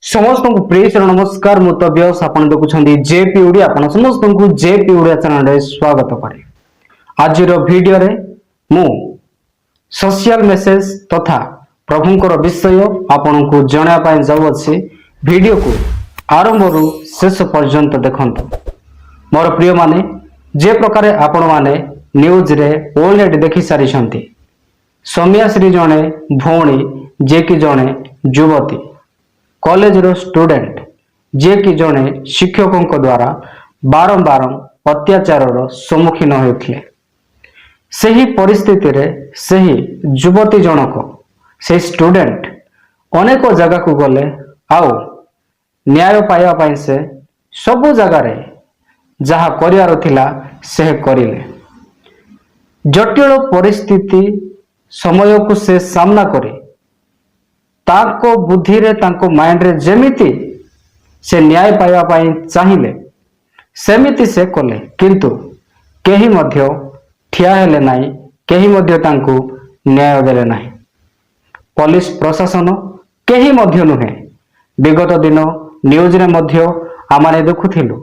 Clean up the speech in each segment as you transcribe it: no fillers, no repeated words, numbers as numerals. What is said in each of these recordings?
समस्त को प्रेस नमस्कार मुतव्यस आपण देखुछंदी जेपी ओडिया आपण समस्त को जेपी ओडिया चैनल रे स्वागत करे। आज रो वीडियो रे मु सोशल मेसेज तथा प्रभुंकर विषय आपण को जणा पाए जाउ अछि। वीडियो को आरंभ रु शेष पर्यंत देखंतु। मोर प्रिय माने जे प्रकार आपण माने न्यूज रे ऑलरेडी देखि सारी छंती। सौम्याश्री जणे भौणी जे कि जणे युवती कॉलेज रो स्टूडेंट जे कि जणे शिक्षकों द्वारा बारंबार अत्याचार रो सम्मुखीन होते। सही परिस्थिति रे सही युवती जनक से स्टूडेंट अनेक जगह को गले आउ न्याय पाइबा पाई से सबु जगह रे जहा करियार थिला से करिले। जटिल परिस्थिति समय को से सामना करे ताको बुद्धि रे ताको माइंड रे जेमिति से न्याय पाइबा पाई चाहिए सेमिति से कले, किंतु केही मध्य ठिया हेले नाही, केही मध्य तांको न्याय देले नाही। पुलिस प्रशासन केही मध्य नुहे। विगत दिन न्यूज रे मध्य आमाने देखुथिलु,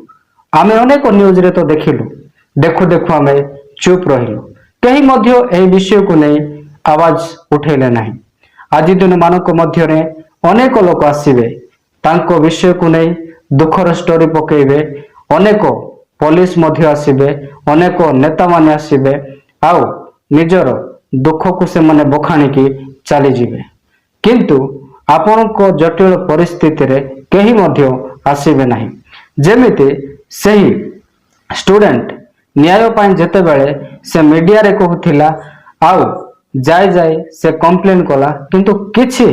आमे अनेक न्यूज रे तो देखिलु, देखु देखु आमे चुप रहिलु, केही मध्य एही विषय को नै आवाज उठेले नाही। आज दिन मानक मध्य अनेक लोक आसवे तांको विषय को नहीं दुखर स्टोरी पकेबे, अनेक पुलिस मध्य आसवे, अनेक नेता माने आसवे आउ निजर दुख को से माने बखाणी की चली जिवे, किंतु आपण को जटिल परिस्थिति रे केही मध्य आसवे नाही। जेमिति सही स्टूडेंट न्याय पाई जेते बेले से मीडिया रे कहूथिला आउ जाय जाय से कंप्लेन कला, किंतु किछि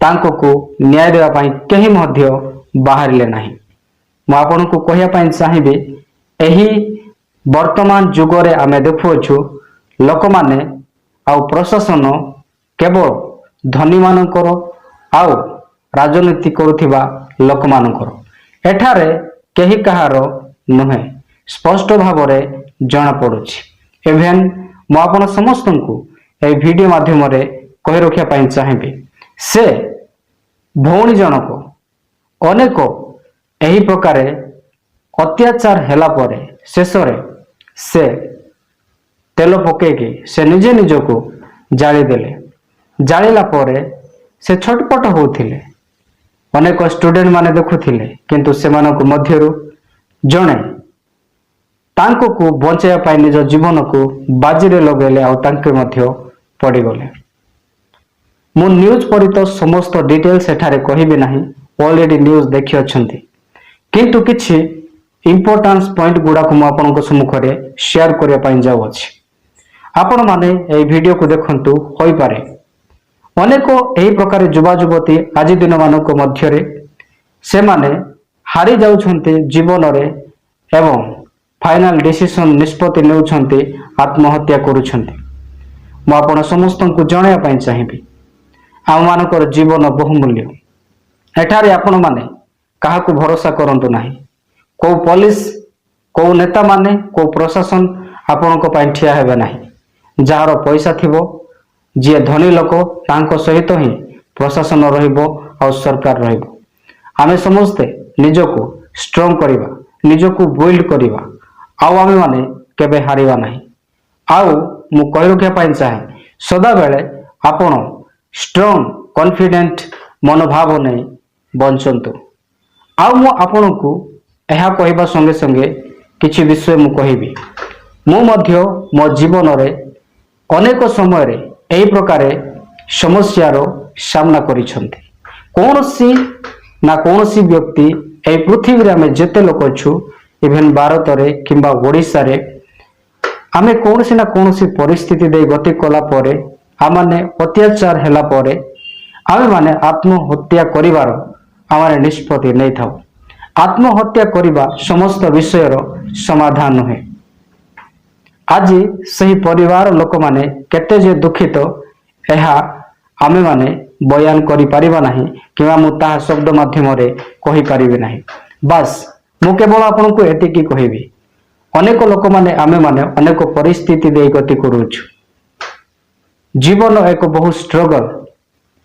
तांको को न्याय देवा पाई केही मध्य बाहरिले नाही। मु आपन को कहिया पाई चाहिबे एही वर्तमान जुग रे आमे देखुछु लोक माने आउ प्रशासन केवल धनी मानकर आउ राजनीति करुथिबा लोक मानकर एठारे केही कहार नहे, स्पष्ट भाव रे जणा पडुछि। इवेन मु आपण समस्त को ए वीडियो माध्यम रे कहि रखिया पाई चाहिबे से भौणी जनक अनेक एही प्रकार अत्याचार हेला परे शेष रे से तेल पकेकी से निजे निज को जाली देले। जालिला परे से छटपट होथिले, अनेक स्टूडेंट माने देखुथिले, किंतु सेमानक मध्यरु जणे तांको को बचाया पाई निज जीवन को बाजी रे लगेले आ तांके मध्य पड़ी गले। मु न्यूज परि तो समस्त डिटेल्स एठारे कहिबे नाही, ऑलरेडी न्यूज देखि अछंती, किंतु किछि इंपोर्टेंस पॉइंट गुडा को मु आपन को सम्मुख रे शेयर करिया पाई जाउ अछि। आपण माने ए वीडियो को देखंतु, होई पारे अनेक एही प्रकार युवा युवती आज दिन मानक मध्य रे से माने हारी जाउछंती जीवन रे एवं फाइनल डिसीजन निष्पत्ति नेउछंती आत्महत्या करूछंती। मु आपण समस्त को जणाया पाई चाहिबी आम मानकर जीवन बहुमूल्य। एठारे आपण माने काहा को भरोसा करंतु नाही। को पुलिस को नेता माने को प्रशासन आपण को पाई ठिया हेबे नाही। जहार पैसा थिबो जे धनी लोक तांको सहित ही प्रशासन रहिबो और सरकार रहिबो। आमे समस्ते निजको स्ट्रांग करिबा, निजको बिल्ड करिबा, आउ आमे माने केबे हारिबा नाही। आउ मु कहि रखिया पाई चाहे सदा बेले आपण स्ट्रांग कॉन्फिडेंट मनोभाव नै बंचंतु। आउ मु आपण को एहा कहिबा संगे संगे किछि विषय मु कहिबी। मु मध्य मो जीवन रे अनेक समय रे एही प्रकार समस्यार सामना करिसंती। कोनोसी ना कोनोसी व्यक्ति ए पृथ्वी रे आमे जेते लोक छु, इवेन भारत रे किंबा ओडिसा रे आमे कोनोसी ना कोनोसी परिस्थिति दे गति कला परे आमाने अत्याचार हेला परे आमे माने आत्महत्या करिवार आमाने निष्पत्ति नै थाउ। आत्महत्या करिबा समस्त विषयर समाधान नहे। आज सही परिवार लोक माने केते जे दुखित एहा आमे माने बयान करि परिबा नाही, किबा मु ता शब्द माध्यम रे कहि परिबे नाही। बस मु केवल आपन को एतिकी कहिबी अनेक लोक माने आमे माने अनेक परिस्थिति दे गति करूछु। जीवन एक बहुत स्ट्रगल,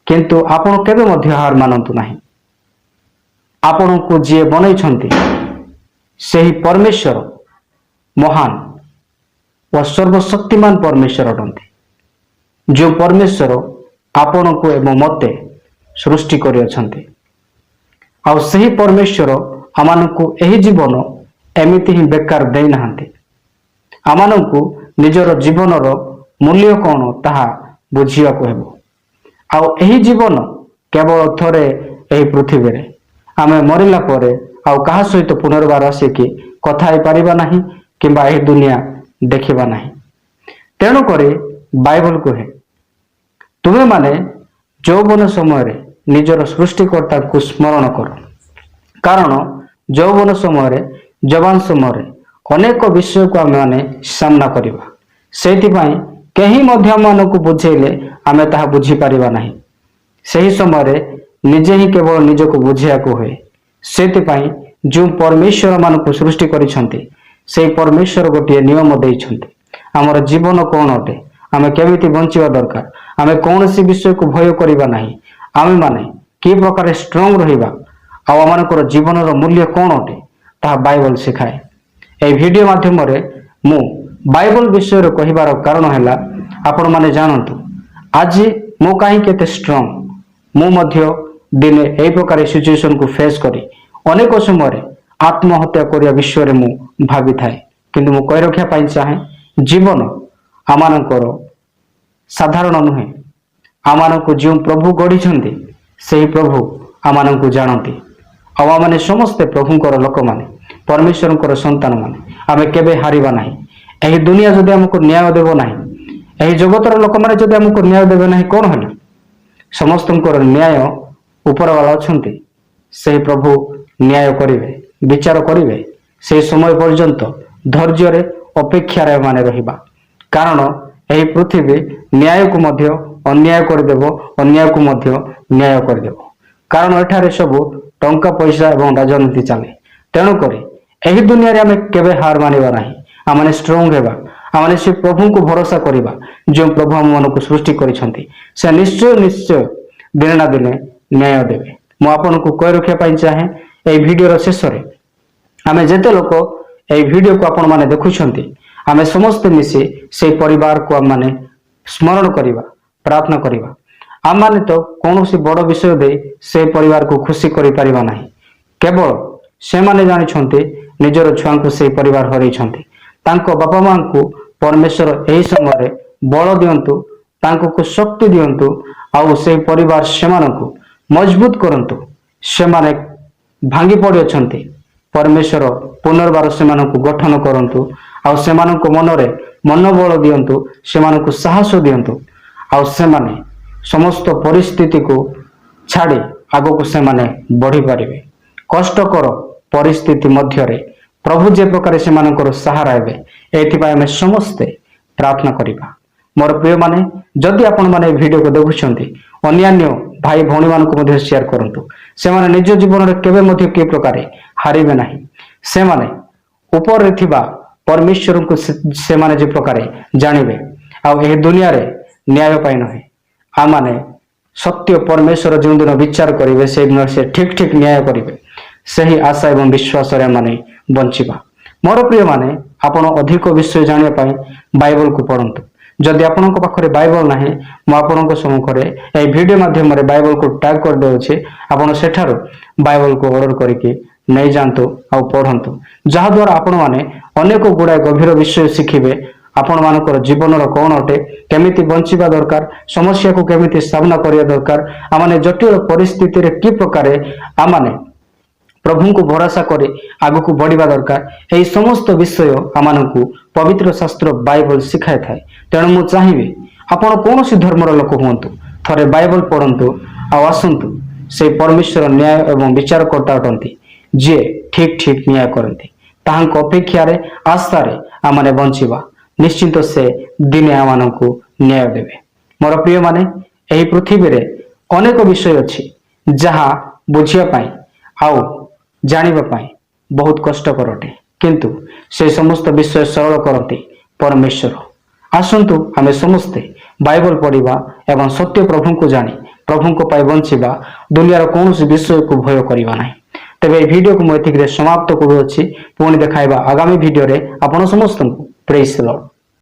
किंतु आपण केबे मध्य हार मानंतु नाही। ଆପଣଙ୍କୁ ଯିଏ ବନେଇଛନ୍ତି ସେହି ପରମେଶ୍ୱର ମହାନ ଓ ସର୍ବଶକ୍ତିମାନ ପରମେଶ୍ୱର ଅଟନ୍ତି। ଯେଉଁ ପରମେଶ୍ୱର ଆପଣଙ୍କୁ ଏବଂ ମୋତେ ସୃଷ୍ଟି କରିଅଛନ୍ତି। ଆଉ ସେହି ପରମେଶ୍ୱର ଆମମାନଙ୍କୁ ଏହି ଜୀବନ ଏମିତି ହିଁ ବେକାର ଦେଇନାହାନ୍ତି। ଆମମାନଙ୍କୁ ନିଜର ଜୀବନର ମୂଲ୍ୟ କ'ଣ ତାହା ବୁଝିବାକୁ ହେବ। ଆଉ ଏହି ଜୀବନ କେବଳ ଥରେ ଏହି ପୃଥିବୀରେ। ଆମେ ମରିଲା ପରେ ଆଉ କାହା ସହିତ ପୁନର୍ବାର ଆସିକି କଥା ହେଇପାରିବା ନାହିଁ କିମ୍ବା ଏହି ଦୁନିଆ ଦେଖିବା ନାହିଁ। ତେଣୁକରି ବାଇବଲ କୁହେ, ତୁମେମାନେ ଯୌବନ ସମୟରେ ନିଜର ସୃଷ୍ଟିକର୍ତ୍ତାଙ୍କୁ ସ୍ମରଣ କର, କାରଣ ଯୌବନ ସମୟରେ ଯବାନ ସମୟରେ ଅନେକ ବିଷୟକୁ ଆମେମାନେ ସାମ୍ନା କରିବା। ସେଇଥିପାଇଁ କେହି ମଧ୍ୟ ଆମମାନଙ୍କୁ ବୁଝେଇଲେ ଆମେ ତାହା ବୁଝିପାରିବା ନାହିଁ। ସେହି ସମୟରେ ନିଜେ ହିଁ କେବଳ ନିଜକୁ ବୁଝିବାକୁ ହୁଏ। ସେଥିପାଇଁ ଯେଉଁ ପରମେଶ୍ୱର ମାନଙ୍କୁ ସୃଷ୍ଟି କରିଛନ୍ତି ସେହି ପରମେଶ୍ୱର ଗୋଟିଏ ନିୟମ ଦେଇଛନ୍ତି। ଆମର ଜୀବନ କ'ଣ ଅଟେ, ଆମେ କେମିତି ବଞ୍ଚିବା ଦରକାର, ଆମେ କୌଣସି ବିଷୟକୁ ଭୟ କରିବା ନାହିଁ, ଆମେମାନେ କି ପ୍ରକାର ଷ୍ଟ୍ରଙ୍ଗ ରହିବା, ଆଉ ଆମମାନଙ୍କର ଜୀବନର ମୂଲ୍ୟ କ'ଣ ଅଟେ ତାହା ବାଇବଲ ଶିଖାଏ। ଏହି ଭିଡ଼ିଓ ମାଧ୍ୟମରେ ମୁଁ ବାଇବଲ ବିଷୟରେ କହିବାର କାରଣ ହେଲା ଆପଣମାନେ ଜାଣନ୍ତୁ ଆଜି ମୁଁ କାହିଁକି ଏତେ ଷ୍ଟ୍ରଙ୍ଗ। ମୁଁ ମଧ୍ୟ ଦିନେ ଏହି ପ୍ରକାର ସିଚୁଏସନକୁ ଫେସ୍ କରି ଅନେକ ସମୟରେ ଆତ୍ମହତ୍ୟା କରିବା ବିଷୟରେ ମୁଁ ଭାବିଥାଏ। କିନ୍ତୁ ମୁଁ କହି ରଖିବା ପାଇଁ ଚାହେଁ, ଜୀବନ ଆମମାନଙ୍କର ସାଧାରଣ ନୁହେଁ। ଆମମାନଙ୍କୁ ଯେଉଁ ପ୍ରଭୁ ଗଢ଼ିଛନ୍ତି ସେହି ପ୍ରଭୁ ଆମମାନଙ୍କୁ ଜାଣନ୍ତି। ଆଉ ଆମମାନେ ସମସ୍ତେ ପ୍ରଭୁଙ୍କର ଲୋକମାନେ, ପରମେଶ୍ୱରଙ୍କର ସନ୍ତାନମାନେ। ଆମେ କେବେ ହାରିବା ନାହିଁ। ଏହି ଦୁନିଆ ଯଦି ଆମକୁ ନ୍ୟାୟ ଦେବ ନାହିଁ, ଏହି ଜଗତର ଲୋକମାନେ ଯଦି ଆମକୁ ନ୍ୟାୟ ଦେବେ ନାହିଁ, କ'ଣ ହେଲା? ସମସ୍ତଙ୍କର ନ୍ୟାୟ ଉପରବାଲା ଅଛନ୍ତି। ସେହି ପ୍ରଭୁ ନ୍ୟାୟ କରିବେ, ବିଚାର କରିବେ। ସେହି ସମୟ ପର୍ଯ୍ୟନ୍ତ ଧୈର୍ଯ୍ୟରେ ଅପେକ୍ଷାରେ ମାନେ ରହିବା, କାରଣ ଏହି ପୃଥିବୀ ନ୍ୟାୟକୁ ମଧ୍ୟ ଅନ୍ୟାୟ କରିଦେବ, ଅନ୍ୟାୟକୁ ମଧ୍ୟ ନ୍ୟାୟ କରିଦେବ। କାରଣ ଏଠାରେ ସବୁ ଟଙ୍କା ପଇସା ଏବଂ ରାଜନୀତି ଚାଲେ। ତେଣୁକରି ଏହି ଦୁନିଆରେ ଆମେ କେବେ ହାର ମାନିବା ନାହିଁ। ଆମେ ଷ୍ଟ୍ରଙ୍ଗ ହେବା, ଆମେ ସେ ପ୍ରଭୁଙ୍କୁ ଭରସା କରିବା ଯେଉଁ ପ୍ରଭୁ ଆମମାନଙ୍କୁ ସୃଷ୍ଟି କରିଛନ୍ତି। ସେ ନିଶ୍ଚୟ ନିଶ୍ଚୟ ଦିନେ ନା ଦିନେ ନ୍ୟାୟ ଦେବେ। ମୁଁ ଆପଣଙ୍କୁ କହି ରଖିବା ପାଇଁ ଚାହେଁ, ଏହି ଭିଡ଼ିଓର ଶେଷରେ ଆମେ ଯେତେ ଲୋକ ଏହି ଭିଡ଼ିଓକୁ ଆପଣମାନେ ଦେଖୁଛନ୍ତି, ଆମେ ସମସ୍ତେ ମିଶି ସେହି ପରିବାରକୁ ଆମମାନେ ସ୍ମରଣ କରିବା, ପ୍ରାର୍ଥନା କରିବା। ଆମମାନେ ତ କୌଣସି ବଡ଼ ବିଷୟ ଦେଇ ସେ ପରିବାରକୁ ଖୁସି କରିପାରିବା ନାହିଁ। କେବଳ ସେମାନେ ଜାଣିଛନ୍ତି ନିଜର ଛୁଆଙ୍କୁ ସେହି ପରିବାର ହରାଇଛନ୍ତି। ତାଙ୍କ ବାପା ମାଙ୍କୁ ପରମେଶ୍ୱର ଏହି ସମୟରେ ବଳ ଦିଅନ୍ତୁ, ତାଙ୍କୁ ଶକ୍ତି ଦିଅନ୍ତୁ, ଆଉ ସେହି ପରିବାର ସେମାନଙ୍କୁ ମଜବୁତ କରନ୍ତୁ। ସେମାନେ ଭାଙ୍ଗି ପଡ଼ିଅଛନ୍ତି, ପରମେଶ୍ୱର ପୁନର୍ବାର ସେମାନଙ୍କୁ ଗଠନ କରନ୍ତୁ, ଆଉ ସେମାନଙ୍କ ମନରେ ମନୋବଳ ଦିଅନ୍ତୁ, ସେମାନଙ୍କୁ ସାହସ ଦିଅନ୍ତୁ, ଆଉ ସେମାନେ ସମସ୍ତ ପରିସ୍ଥିତିକୁ ଛାଡ଼ି ଆଗକୁ ସେମାନେ ବଢ଼ିପାରିବେ। କଷ୍ଟକର ପରିସ୍ଥିତି ମଧ୍ୟରେ ପ୍ରଭୁ ଯେ ପ୍ରକାର ସେମାନଙ୍କର ସାହାରା ହେବେ, ଏଥିପାଇଁ ଆମେ ସମସ୍ତେ ପ୍ରାର୍ଥନା କରିବା। ମୋର ପ୍ରିୟମାନେ, ଯଦି ଆପଣମାନେ ଏହି ଭିଡ଼ିଓକୁ ଦେଖୁଛନ୍ତି, ଅନ୍ୟାନ୍ୟ ଭାଇ ଭଉଣୀମାନଙ୍କୁ ମଧ୍ୟ ସେୟାର କରନ୍ତୁ। ସେମାନେ ନିଜ ଜୀବନରେ କେବେ ମଧ୍ୟ କି ପ୍ରକାରେ ହାରିବେ ନାହିଁ। ସେମାନେ ଉପରେ ଥିବା ପରମେଶ୍ୱରଙ୍କୁ ସେମାନେ ଯେ ପ୍ରକାରେ ଜାଣିବେ, ଆଉ ଏହି ଦୁନିଆରେ ନ୍ୟାୟ ପାଇଁ ନୁହେଁ, ଆମମାନେ ସତ୍ୟ ପରମେଶ୍ୱର ଯେଉଁଦିନ ବିଚାର କରିବେ ସେଦିନ ସେ ଠିକ ଠିକ ନ୍ୟାୟ କରିବେ। ସେହି ଆଶା ଏବଂ ବିଶ୍ୱାସରେ ଆମମାନେ ବଞ୍ଚିବା। ମୋର ପ୍ରିୟମାନେ, ଆପଣ ଅଧିକ ବିଷୟ ଜାଣିବା ପାଇଁ ବାଇବଲକୁ ପଢ଼ନ୍ତୁ। ଯଦି ଆପଣଙ୍କ ପାଖରେ ବାଇବଲ ନାହିଁ, ମୁଁ ଆପଣଙ୍କ ସମ୍ମୁଖରେ ଏହି ଭିଡ଼ିଓ ମାଧ୍ୟମରେ ବାଇବଲକୁ ଟ୍ୟାଗ୍ କରିଦେଉଛି। ଆପଣ ସେଠାରୁ ବାଇବଲକୁ ଅର୍ଡ଼ର କରିକି ନେଇଯାଆନ୍ତୁ ଆଉ ପଢ଼ନ୍ତୁ, ଯାହାଦ୍ୱାରା ଆପଣମାନେ ଅନେକ ଗୁଡ଼ାଏ ଗଭୀର ବିଷୟ ଶିଖିବେ। ଆପଣମାନଙ୍କର ଜୀବନର କ'ଣ ଅଟେ, କେମିତି ବଞ୍ଚିବା ଦରକାର, ସମସ୍ୟାକୁ କେମିତି ସାମ୍ନା କରିବା ଦରକାର, ଆମମାନେ ଜଟିଳ ପରିସ୍ଥିତିରେ କି ପ୍ରକାରେ ଆମମାନେ ପ୍ରଭୁଙ୍କୁ ଭରସା କରି ଆଗକୁ ବଢ଼ିବା ଦରକାର, ଏହି ସମସ୍ତ ବିଷୟ ଆମମାନଙ୍କୁ ପବିତ୍ର ଶାସ୍ତ୍ର ବାଇବଲ ଶିଖାଇଥାଏ। ତେଣୁ ମୁଁ ଚାହିଁବି ଆପଣ କୌଣସି ଧର୍ମର ଲୋକ ହୁଅନ୍ତୁ, ଥରେ ବାଇବଲ ପଢ଼ନ୍ତୁ ଆଉ ଆସନ୍ତୁ। ସେହି ପରମେଶ୍ୱର ନ୍ୟାୟ ଏବଂ ବିଚାରକର୍ତ୍ତା ଅଟନ୍ତି, ଯିଏ ଠିକ ଠିକ ନ୍ୟାୟ କରନ୍ତି। ତାହାଙ୍କ ଅପେକ୍ଷାରେ ଆଶାରେ ଆମମାନେ ବଞ୍ଚିବା। ନିଶ୍ଚିନ୍ତ ସେ ଦିନେ ଆମମାନଙ୍କୁ ନ୍ୟାୟ ଦେବେ। ମୋର ପ୍ରିୟମାନେ, ଏହି ପୃଥିବୀରେ ଅନେକ ବିଷୟ ଅଛି ଯାହା ବୁଝିବା ପାଇଁ ଆଉ ଜାଣିବା ପାଇଁ ବହୁତ କଷ୍ଟକର ଅଟେ, କିନ୍ତୁ ସେ ସମସ୍ତ ବିଷୟ ସରଳ କରନ୍ତି ପରମେଶ୍ୱର। ଆସନ୍ତୁ ଆମେ ସମସ୍ତେ ବାଇବଲ ପଢ଼ିବା ଏବଂ ସତ୍ୟ ପ୍ରଭୁଙ୍କୁ ଜାଣି ପ୍ରଭୁଙ୍କ ପାଇଁ ବଞ୍ଚିବା। ଦୁନିଆର କୌଣସି ବିଷୟକୁ ଭୟ କରିବା ନାହିଁ। तेबे ए वीडियो को मैं एतिक समाप्त करूछि पुणी देखाइबा आगामी वीडियो रे आपण समस्त प्रेज द लॉर्ड।